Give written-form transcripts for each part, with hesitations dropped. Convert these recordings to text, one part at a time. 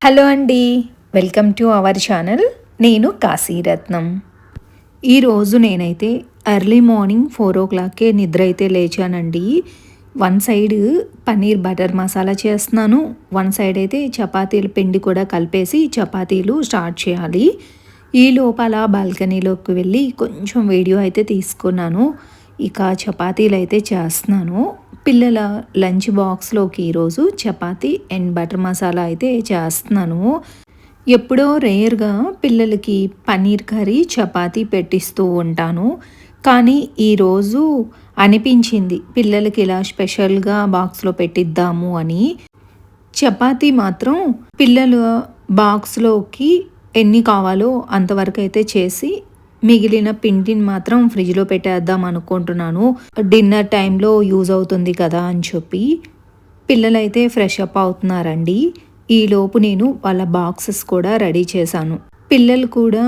Hello అండి, welcome to our channel. నేను కాశీరత్నం. ఈరోజు నేనైతే ఎర్లీ మార్నింగ్ 4 o'clockకే నిద్ర అయితే లేచానండి. One side paneer butter masala చేస్తున్నాను, వన్ సైడ్ అయితే చపాతీల పిండి కూడా కలిపేసి చపాతీలు స్టార్ట్ చేయాలి. ఈ లోపల బాల్కనీలోకి వెళ్ళి కొంచెం వీడియో అయితే తీసుకున్నాను. ఇక చపాతీలు అయితే చేస్తున్నాను. పిల్లల లంచ్ బాక్స్లోకి ఈరోజు చపాతీ అండ్ బటర్ మసాలా అయితే చేస్తున్నాను. ఎప్పుడో రేర్గా పిల్లలకి పన్నీర్ కర్రీ చపాతీ పెట్టిస్తూ ఉంటాను. కానీ ఈరోజు అనిపించింది పిల్లలకి ఇలా స్పెషల్గా బాక్స్లో పెట్టిద్దాము అని. చపాతీ మాత్రం పిల్లల బాక్స్లోకి ఎన్ని కావాలో అంతవరకు అయితే చేసి మిగిలిన పిండిని మాత్రం ఫ్రిడ్జ్లో పెట్టేద్దాం అనుకుంటున్నాను. డిన్నర్ టైంలో యూజ్ అవుతుంది కదా అని చెప్పి. పిల్లలైతే ఫ్రెష్ అప్ అవుతున్నారండి. ఈలోపు నేను వాళ్ళ బాక్సెస్ కూడా రెడీ చేశాను. పిల్లలు కూడా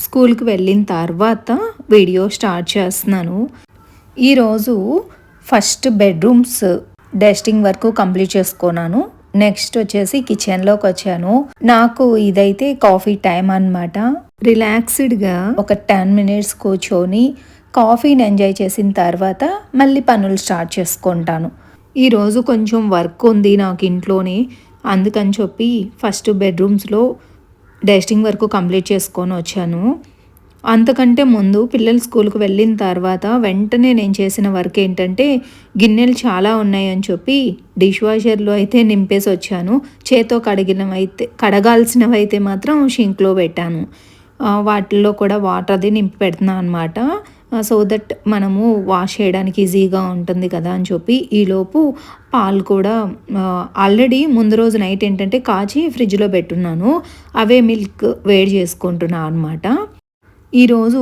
స్కూల్కి వెళ్ళిన తర్వాత వీడియో స్టార్ట్ చేస్తున్నాను. ఈరోజు ఫస్ట్ బెడ్రూమ్స్ డస్టింగ్ వరకు కంప్లీట్ చేసుకున్నాను. నెక్స్ట్ వచ్చేసి కిచెన్లోకి వచ్చాను. నాకు ఇదైతే కాఫీ టైం అన్నమాట. రిలాక్స్డ్గా ఒక 10 minutes కూర్చొని కాఫీని ఎంజాయ్ చేసిన తర్వాత మళ్ళీ పనులు స్టార్ట్ చేసుకుంటాను. ఈరోజు కొంచెం వర్క్ ఉంది నాకు ఇంట్లోనే, అందుకని చెప్పి ఫస్ట్ బెడ్రూమ్స్లో డస్టింగ్ వరకు కంప్లీట్ చేసుకొని వచ్చాను. అంతకంటే ముందు పిల్లలు స్కూల్కి వెళ్ళిన తర్వాత వెంటనే నేను చేసిన వర్క్ ఏంటంటే గిన్నెలు చాలా ఉన్నాయని చెప్పి డిష్ వాషర్లో అయితే నింపేసి వచ్చాను. చేతో కడగాల్సినవి అయితే మాత్రం షింక్లో పెట్టాను. వాటిల్లో కూడా వాటర్ అది నింపి పెడుతున్నాను అనమాట. సో దట్ మనము వాష్ చేయడానికి ఈజీగా ఉంటుంది కదా అని చెప్పి. ఈలోపు పాలు కూడా ఆల్రెడీ ముందు రోజు నైట్ ఏంటంటే కాచి ఫ్రిడ్జ్లో పెట్టున్నాను. అవే మిల్క్ వేడి చేసుకుంటున్నాను అనమాట. ఈరోజు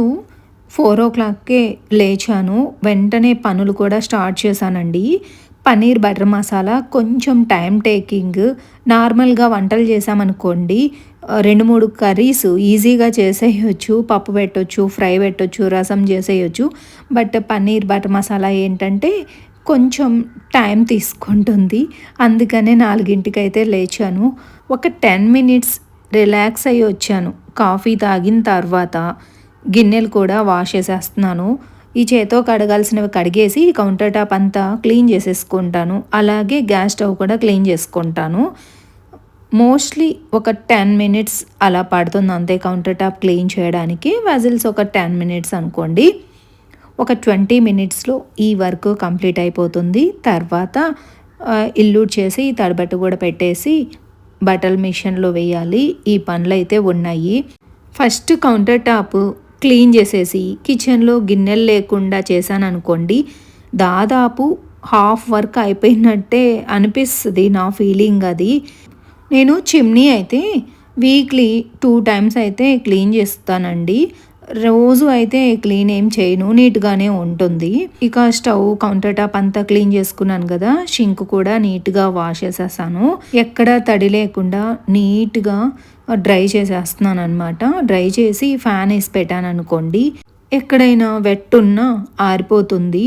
4 o'clockకే లేచాను. వెంటనే పనులు కూడా స్టార్ట్ చేశానండి. పన్నీర్ బటర్ మసాలా కొంచెం టైం టేకింగ్. నార్మల్గా వంటలు చేసామనుకోండి 2-3 కర్రీస్ ఈజీగా చేసేయచ్చు. పప్పు పెట్టొచ్చు, ఫ్రై పెట్టొచ్చు, రసం చేసేయచ్చు. బట్ పన్నీర్ బటర్ మసాలా ఏంటంటే కొంచెం టైం తీసుకుంటుంది. అందుకనే 4ంటికి అయితే లేచాను. ఒక 10 minutes రిలాక్స్ అయ్యి వచ్చాను. కాఫీ తాగిన తర్వాత గిన్నెలు కూడా వాష్ చేసేస్తున్నాను. ఈ చేతో కడగాల్సినవి కడిగేసి కౌంటర్ టాప్ అంతా క్లీన్ చేసేసుకుంటాను. అలాగే గ్యాస్ స్టవ్ కూడా క్లీన్ చేసుకుంటాను. మోస్ట్లీ ఒక 10 minutes అలా పడుతుంది అంతే కౌంటర్ టాప్ క్లీన్ చేయడానికి. వెజిల్స్ ఒక 10 minutes అనుకోండి. ఒక 20 minutesలో ఈ వర్క్ కంప్లీట్ అయిపోతుంది. తర్వాత ఇల్లు చేసి తడబట్టు కూడా పెట్టేసి బట్టల మిషన్లో వేయాలి. ఈ పనులు అయితే ఉన్నాయి. ఫస్ట్ కౌంటర్ టాప్ క్లీన్ చేసేసి కిచెన్లో గిన్నెలు లేకుండా చేశాను అనుకోండి, దాదాపు హాఫ్ వర్క్ అయిపోయినట్టే అనిపిస్తుంది. నా ఫీలింగ్ అది. నేను చిమ్నీ అయితే వీక్లీ 2 times అయితే క్లీన్ చేస్తానండి. రోజు అయితే క్లీన్ ఏం చేయను, నీట్గానే ఉంటుంది. ఇక స్టవ్ కౌంటర్ టాప్ అంతా క్లీన్ చేసుకున్నాను కదా, షింక్ కూడా నీట్గా వాష్ చేసేసాను. ఎక్కడ తడి లేకుండా నీట్గా డ్రై చేసేస్తున్నాను అనమాట. డ్రై చేసి ఫ్యాన్ వేసి పెట్టాను అనుకోండి, ఎక్కడైనా వెట్ ఉన్నా ఆరిపోతుంది.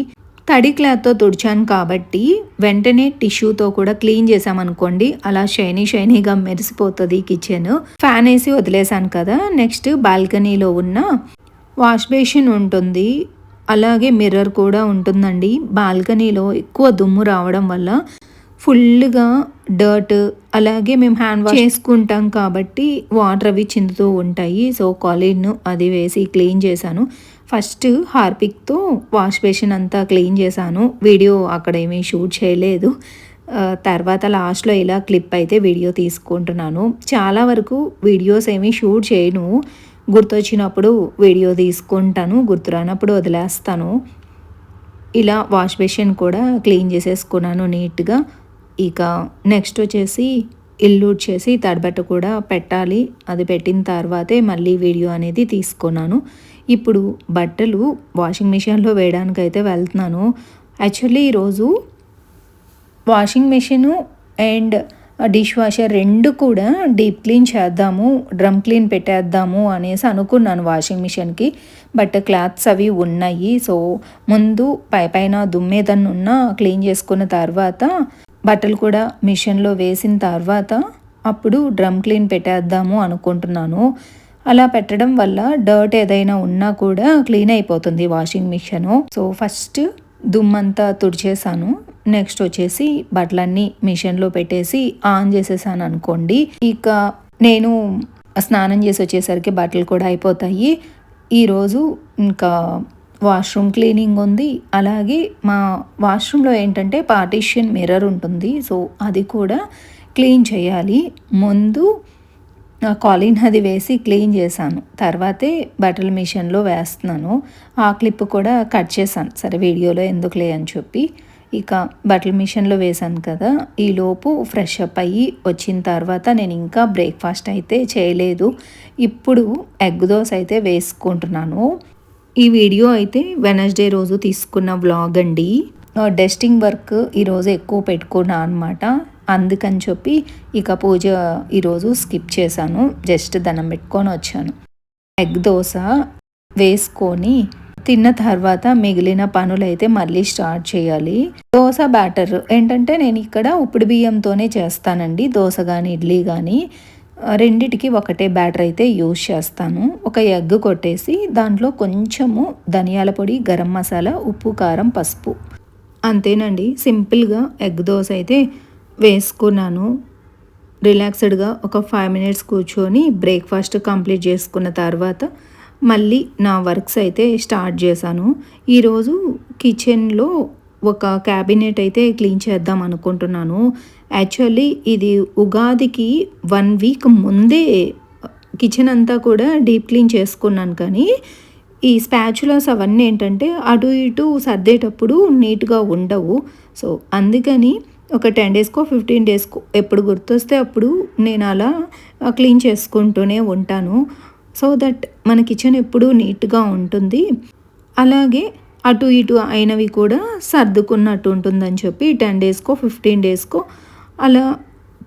తడి క్లాత్తో తుడిచాను కాబట్టి వెంటనే టిష్యూతో కూడా క్లీన్ చేసామనుకోండి, అలా షైనీగా మెరిసిపోతుంది కిచెన్. ఫ్యాన్ వేసి వదిలేసాను కదా. నెక్స్ట్ బాల్కనీలో ఉన్న వాష్ బేసిన్ ఉంటుంది, అలాగే మిర్రర్ కూడా ఉంటుందండి. బాల్కనీలో ఎక్కువ దుమ్ము రావడం వల్ల ఫుల్గా డర్ట్, అలాగే మేము హ్యాండ్ వాష్ చేసుకుంటాం కాబట్టి వాటర్ అవి చిందుతూ ఉంటాయి. సో కాలిన్ అది వేసి క్లీన్ చేశాను. ఫస్ట్ హార్పిక్తో వాష్ బేసిన్ అంతా క్లీన్ చేశాను. వీడియో అక్కడ ఏమీ షూట్ చేయలేదు. తర్వాత లాస్ట్లో ఇలా క్లిప్ అయితే వీడియో తీసుకుంటున్నాను. చాలా వరకు వీడియోస్ ఏమీ షూట్ చేయను, గుర్తొచ్చినప్పుడు వీడియో తీసుకుంటాను, గుర్తు రానప్పుడు వదిలేస్తాను. ఇలా వాష్ బేసిన్ కూడా క్లీన్ చేసేసుకున్నాను నీట్గా. ఇక నెక్స్ట్ వచ్చేసి ఇల్లు చేసి తడబట్ట కూడా పెట్టాలి. అది పెట్టిన తర్వాతే మళ్ళీ వీడియో అనేది తీసుకున్నాను. ఇప్పుడు బట్టలు వాషింగ్ మిషన్లో వేయడానికి అయితే వెళ్తున్నాను. యాక్చువల్లీ ఈరోజు washing machine and dish washer 2 కూడా డీప్ క్లీన్ చేద్దాము, డ్రమ్ క్లీన్ పెట్టేద్దాము అనేసి అనుకున్నాను వాషింగ్ మిషన్కి. బట్ క్లాత్స్ అవి ఉన్నాయి. సో ముందు పైన దుమ్మేదన్నున్నా క్లీన్ చేసుకున్న తర్వాత బట్టలు కూడా మిషన్లో వేసిన తర్వాత అప్పుడు డ్రమ్ క్లీన్ పెట్టేద్దాము అనుకుంటున్నాను. అలా పెట్టడం వల్ల డర్ట్ ఏదైనా ఉన్నా కూడా క్లీన్ అయిపోతుంది వాషింగ్ మిషను. సో ఫస్ట్ దుమ్మంతా తుడిచేసాను. నెక్స్ట్ వచ్చేసి బట్టలన్నీ మిషన్లో పెట్టేసి ఆన్ చేసేసాను అనుకోండి. ఇక నేను స్నానం చేసి వచ్చేసరికి బట్టలు కూడా అయిపోతాయి. ఈరోజు ఇంకా వాష్రూమ్ క్లీనింగ్ ఉంది. అలాగే మా వాష్రూమ్లో ఏంటంటే పార్టీషన్ మిర్రర్ ఉంటుంది. సో అది కూడా క్లీన్ చేయాలి. ముందు కాలిన్ అది వేసి క్లీన్ చేశాను. తర్వాతే బట్టల మిషన్లో వేస్తున్నాను. ఆ క్లిప్ కూడా కట్ చేశాను. సరే వీడియోలో ఎందుకులే అని చెప్పి ఇక బట్టల మిషన్లో వేశాను కదా. ఈలోపు ఫ్రెష్ అప్ అయ్యి వచ్చిన తర్వాత నేను ఇంకా బ్రేక్ఫాస్ట్ అయితే చేయలేదు. ఇప్పుడు ఎగ్ దోశ అయితే వేసుకుంటున్నాను. ఈ వీడియో అయితే వెనస్డే రోజు తీసుకున్న వ్లాగ్ అండి. డస్టింగ్ వర్క్ ఈరోజు ఎక్కువ పెట్టుకున్నా అనమాట. అందుకని చెప్పి ఇక పూజ ఈరోజు స్కిప్ చేశాను. జస్ట్ దండం పెట్టుకొని వచ్చాను. ఎగ్ దోశ వేసుకొని తిన్న తర్వాత మిగిలిన పనులైతే మళ్ళీ స్టార్ట్ చేయాలి. దోశ బ్యాటర్ ఏంటంటే నేను ఇక్కడ ఉప్పుడు బియ్యంతోనే చేస్తానండి. దోశ కానీ ఇడ్లీ కానీ రెండిటికి ఒకటే బ్యాటర్ అయితే యూజ్ చేస్తాను. ఒక ఎగ్ కొట్టేసి దాంట్లో కొంచెము ధనియాల పొడి, గరం మసాలా, ఉప్పు, కారం, పసుపు అంతేనండి. సింపుల్గా ఎగ్ దోశ అయితే వేసుకున్నాను. రిలాక్స్డ్గా ఒక 5 మినిట్స్ కూర్చొని బ్రేక్ఫాస్ట్ కంప్లీట్ చేసుకున్న తర్వాత మళ్ళీ నా వర్క్స్ అయితే స్టార్ట్ చేశాను. ఈరోజు కిచెన్లో ఒక క్యాబినెట్ అయితే క్లీన్ చేద్దాం అనుకుంటున్నాను. యాక్చువల్లీ ఇది ఉగాదికి 1 వీక్ ముందే కిచెన్ అంతా కూడా డీప్ క్లీన్ చేసుకున్నాను. కానీ ఈ స్పాచులాస్ అవన్నీ ఏంటంటే అటు ఇటు సర్దేటప్పుడు నీట్గా ఉండవు. సో అందుకని ఒక 10 డేస్కో 15 డేస్కో ఎప్పుడు గుర్తొస్తే అప్పుడు నేను అలా క్లీన్ చేసుకుంటూనే ఉంటాను. సో దట్ మన కిచెన్ ఎప్పుడూ నీట్గా ఉంటుంది. అలాగే అటు ఇటు అయినవి కూడా సర్దుకున్నట్టు ఉంటుందని చెప్పి 10 డేస్కో 15 డేస్కో అలా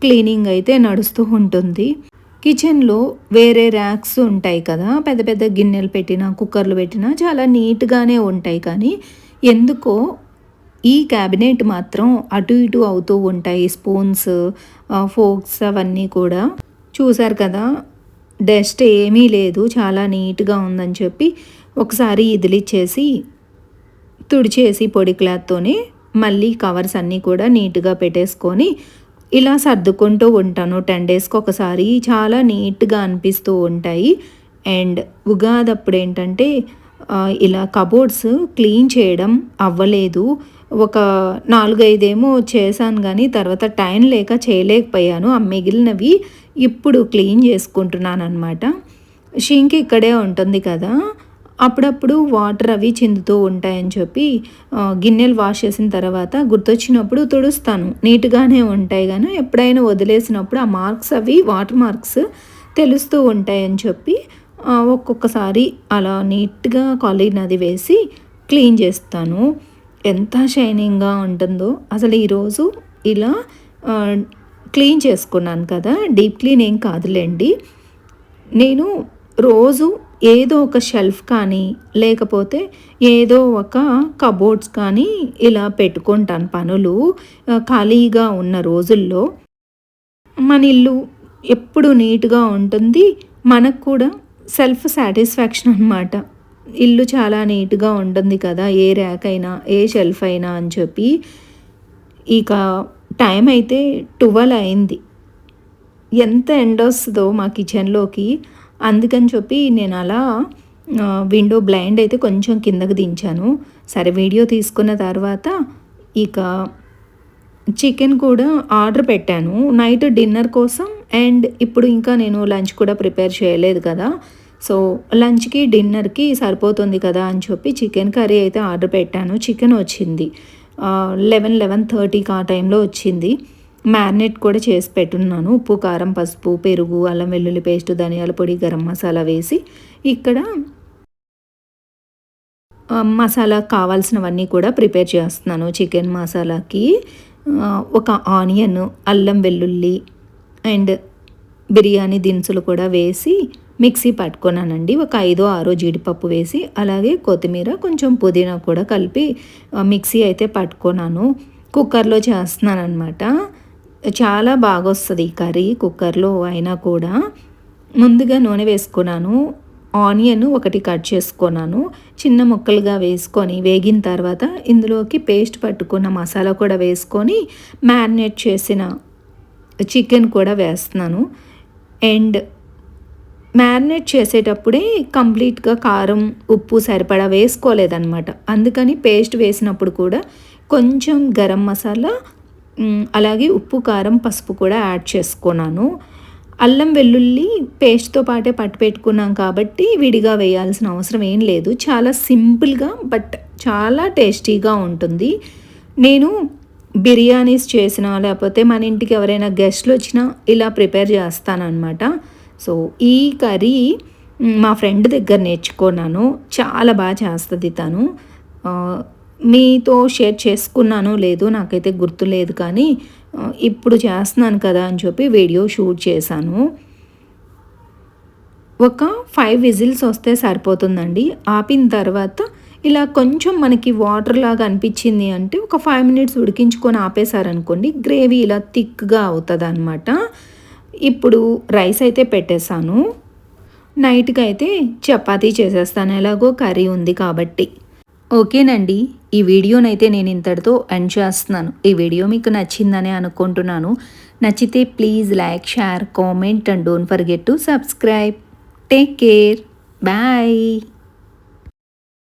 క్లీనింగ్ అయితే నడుస్తూ ఉంటుంది. కిచెన్లో వేరే ర్యాక్స్ ఉంటాయి కదా, పెద్ద పెద్ద గిన్నెలు పెట్టినా కుక్కర్లు పెట్టినా చాలా నీట్గానే ఉంటాయి. కానీ ఎందుకో ఈ క్యాబినెట్ మాత్రం అటు ఇటు అవుతూ ఉంటాయి. స్పూన్స్, ఫోక్స్ అవన్నీ కూడా చూసారు కదా. డస్ట్ ఏమీ లేదు, చాలా నీట్గా ఉందని చెప్పి ఒకసారి ఇదిలిచ్చేసి తుడిచేసి పొడి క్లాత్తోనే మళ్ళీ కవర్స్ అన్నీ కూడా నీట్గా పెట్టేసుకొని ఇలా సర్దుకుంటూ ఉంటాను. 10 డేస్కి ఒకసారి చాలా నీట్గా అనిపిస్తూ ఉంటాయి. అండ్ ఉగాది అప్పుడు ఏంటంటే ఇలా కబోర్డ్స్ క్లీన్ చేయడం అవ్వలేదు. ఒక 4-5 ఏమో చేశాను కానీ తర్వాత టైం లేక చేయలేకపోయాను. ఆ మిగిలినవి ఇప్పుడు క్లీన్ చేసుకుంటున్నాను అనమాట. షింక్ ఇక్కడే ఉంటుంది కదా, అప్పుడప్పుడు వాటర్ అవి చిందుతూ ఉంటాయని చెప్పి గిన్నెలు వాష్ చేసిన తర్వాత గుర్తొచ్చినప్పుడు తుడుస్తాను. నీట్గానే ఉంటాయి. కానీ ఎప్పుడైనా వదిలేసినప్పుడు ఆ మార్క్స్ అవి వాటర్ మార్క్స్ తెలుస్తూ ఉంటాయని చెప్పి ఒక్కొక్కసారి అలా నీట్గా కాలిన్ అది వేసి క్లీన్ చేస్తాను. ఎంత షైనింగ్గా ఉంటుందో అసలు. ఈరోజు ఇలా క్లీన్ చేసుకున్నాను కదా, డీప్ క్లీన్ ఏం కాదులేండి. నేను రోజు ఏదో ఒక షెల్ఫ్ కానీ లేకపోతే ఏదో ఒక కబోర్డ్స్ కానీ ఇలా పెట్టుకుంటాను పనులు ఖాళీగా ఉన్న రోజుల్లో. మన ఇల్లు ఎప్పుడు నీట్గా ఉంటుంది, మనకు కూడా సెల్ఫ్ సాటిస్ఫాక్షన్ అనమాట. ఇల్లు చాలా నీట్గా ఉంటుంది కదా, ఏ ర్యాక్ అయినా ఏ షెల్ఫ్ అయినా అని చెప్పి. ఇక టైం అయితే 12 అయింది. ఎంత ఎండ వస్తుందో మా కిచెన్లోకి. అందుకని చెప్పి నేను అలా విండో బ్లైండ్ అయితే కొంచెం కిందకు దించాను. సరే వీడియో తీసుకున్న తర్వాత ఇక చికెన్ కూడా ఆర్డర్ పెట్టాను నైట్ డిన్నర్ కోసం. అండ్ ఇప్పుడు ఇంకా నేను లంచ్ కూడా ప్రిపేర్ చేయలేదు కదా, సో లంచ్కి డిన్నర్కి సరిపోతుంది కదా అని చెప్పి చికెన్ కర్రీ అయితే ఆర్డర్ పెట్టాను. చికెన్ వచ్చింది 11-11:30కి ఆ టైంలో వచ్చింది. మ్యారినేట్ కూడా చేసి పెట్టున్నాను. ఉప్పు, కారం, పసుపు, పెరుగు, అల్లం వెల్లుల్లి పేస్ట్, ధనియాల పొడి, గరం మసాలా వేసి ఇక్కడ మసాలా కావాల్సినవన్నీ కూడా ప్రిపేర్ చేస్తున్నాను. చికెన్ మసాలాకి ఒక ఆనియన్, అల్లం వెల్లుల్లి అండ్ బిర్యానీ దినుసులు కూడా వేసి మిక్సీ పట్టుకున్నానండి. ఒక 5-6 జీడిపప్పు వేసి అలాగే కొత్తిమీర, కొంచెం పుదీనా కూడా కలిపి మిక్సీ అయితే పట్టుకున్నాను. కుక్కర్లో చేస్తున్నాను అనమాట. చాలా బాగొస్తది ఈ కర్రీ కుక్కర్‌లో అయినా కూడా. ముందుగా నూనె వేసుకున్నాను. ఆనియన్ ఒకటి కట్ చేసుకున్నాను. చిన్న ముక్కలుగా వేసుకొని వేగిన తర్వాత ఇందులోకి పేస్ట్ పట్టుకున్న మసాలా కూడా వేసుకొని మ్యారినేట్ చేసిన చికెన్ కూడా వేస్తున్నాను. అండ్ మ్యారినేట్ చేసేటప్పుడే కంప్లీట్‌గా కారం, ఉప్పు సరిపడా వేసుకోలేదనమాట. అందుకని పేస్ట్ వేసినప్పుడు కూడా కొంచెం గరం మసాలా, అలాగే ఉప్పు, కారం, పసుపు కూడా యాడ్ చేసుకున్నాను. అల్లం వెల్లుల్లి పేస్ట్‌తో పాటే పట్టి పెట్టుకున్నాం కాబట్టి విడిగా వేయాల్సిన అవసరం ఏం లేదు. చాలా సింపుల్‌గా బట్ చాలా టేస్టీగా ఉంటుంది. నేను బిర్యానీస్ చేసినా లేకపోతే మన ఇంటికి ఎవరైనా గెస్ట్‌లు వచ్చినా ఇలా ప్రిపేర్ చేస్తాననమాట. సో ఈ కర్రీ మా ఫ్రెండ్ దగ్గర నేర్చుకున్నాను. చాలా బాగా చేస్తది తను. మీతో షేర్ చేసుకున్నానో లేదో నాకైతే గుర్తులేదు కానీ ఇప్పుడు చేస్తున్నాను కదా అని చెప్పి వీడియో షూట్ చేశాను. ఒక 5 విజిల్స్ వస్తే సరిపోతుందండి. ఆపిన తర్వాత ఇలా కొంచెం మనకి వాటర్ లాగా అనిపించింది అంటే ఒక 5 మినిట్స్ ఉడికించుకొని ఆపేశారనుకోండి గ్రేవీ ఇలా థిక్‌గా అవుతదనమాట. ఇప్పుడు రైస్ అయితే పెట్టేశాను. నైట్‌కి అయితే చపాతీ చేసేస్తాను ఎలాగో కర్రీ ఉంది కాబట్టి. ఓకేనండి. ఈ వీడియోనైతే నేను ఇంతటితో ఎండ్ చేస్తున్నాను. ఈ వీడియో మీకు నచ్చిందని అనుకుంటున్నాను. నచ్చితే please like, share, comment and don't forget to subscribe. Take care. Bye.